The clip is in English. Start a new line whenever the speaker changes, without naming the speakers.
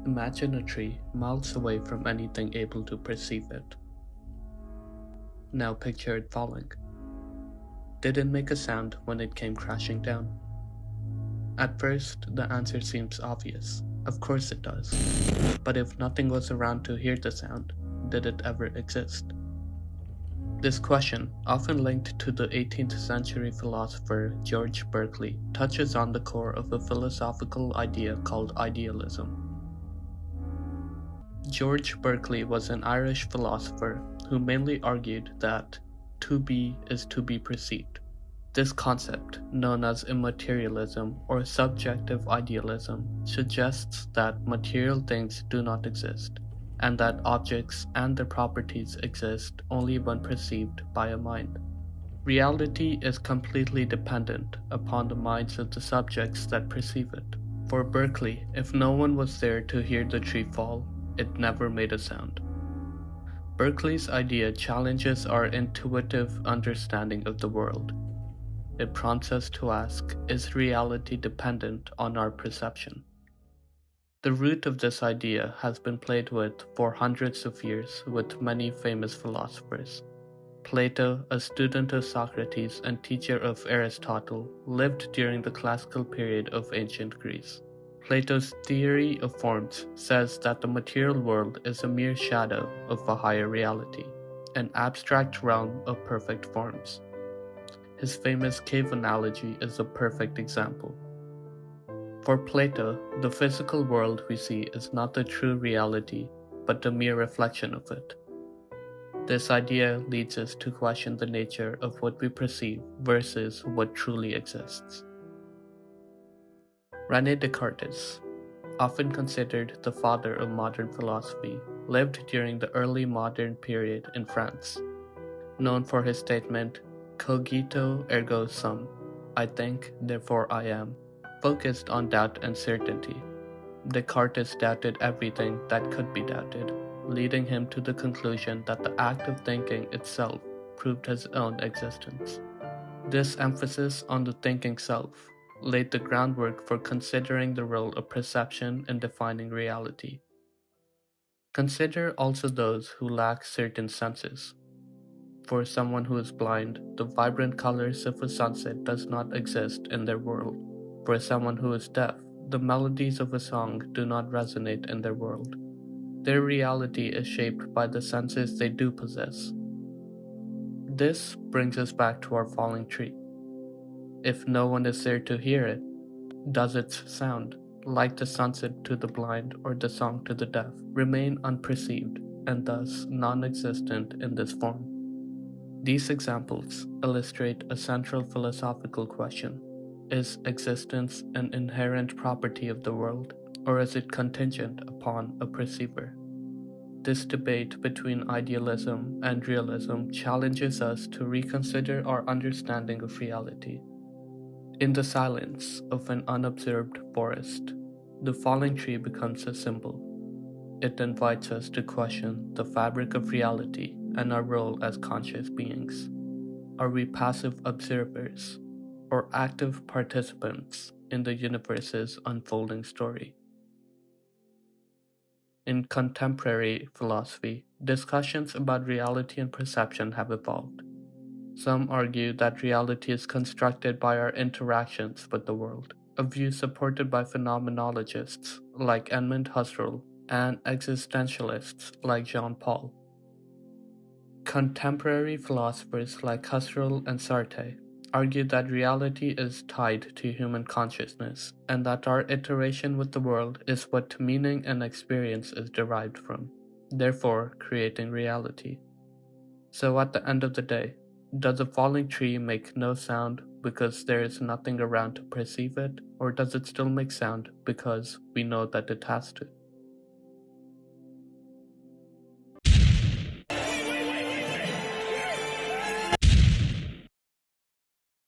Imagine a tree miles away from anything able to perceive it. Now picture it falling. Did it make a sound when it came crashing down? At first, the answer seems obvious. Of course it does. But if nothing was around to hear the sound, did it ever exist? This question, often linked to the 18th century philosopher George Berkeley, touches on the core of a philosophical idea called idealism. George Berkeley was an Irish philosopher who mainly argued that to be is to be perceived. This concept, known as immaterialism or subjective idealism, suggests that material things do not exist, and that objects and their properties exist only when perceived by a mind. Reality is completely dependent upon the minds of the subjects that perceive it. For Berkeley, if no one was there to hear the tree fall, it never made a sound. Berkeley's idea challenges our intuitive understanding of the world. It prompts us to ask, is reality dependent on our perception? The root of this idea has been played with for hundreds of years with many famous philosophers. Plato, a student of Socrates and teacher of Aristotle, lived during the classical period of ancient Greece. Plato's theory of forms says that the material world is a mere shadow of a higher reality, an abstract realm of perfect forms. His famous cave analogy is a perfect example. For Plato, the physical world we see is not the true reality, but the mere reflection of it. This idea leads us to question the nature of what we perceive versus what truly exists. René Descartes, often considered the father of modern philosophy, lived during the early modern period in France. Known for his statement, Cogito ergo sum, I think, therefore I am, focused on doubt and certainty. Descartes doubted everything that could be doubted, leading him to the conclusion that the act of thinking itself proved his own existence. This emphasis on the thinking self laid the groundwork for considering the role of perception in defining reality. Consider also those who lack certain senses. For someone who is blind, the vibrant colors of a sunset does not exist in their world. For someone who is deaf, the melodies of a song do not resonate in their world. Their reality is shaped by the senses they do possess. This brings us back to our falling tree. If no one is there to hear it, does its sound, like the sunset to the blind or the song to the deaf, remain unperceived and thus non-existent in this form? These examples illustrate a central philosophical question. Is existence an inherent property of the world, or is it contingent upon a perceiver? This debate between idealism and realism challenges us to reconsider our understanding of reality. In the silence of an unobserved forest, the falling tree becomes a symbol. It invites us to question the fabric of reality and our role as conscious beings. Are we passive observers or active participants in the universe's unfolding story? In contemporary philosophy, discussions about reality and perception have evolved. Some argue that reality is constructed by our interactions with the world, a view supported by phenomenologists like Edmund Husserl and existentialists like Jean-Paul. Contemporary philosophers like Husserl and Sartre argue that reality is tied to human consciousness and that our iteration with the world is what meaning and experience is derived from, therefore creating reality. So at the end of the day, does a falling tree make no sound because there is nothing around to perceive it, or does it still make sound because we know that it has to?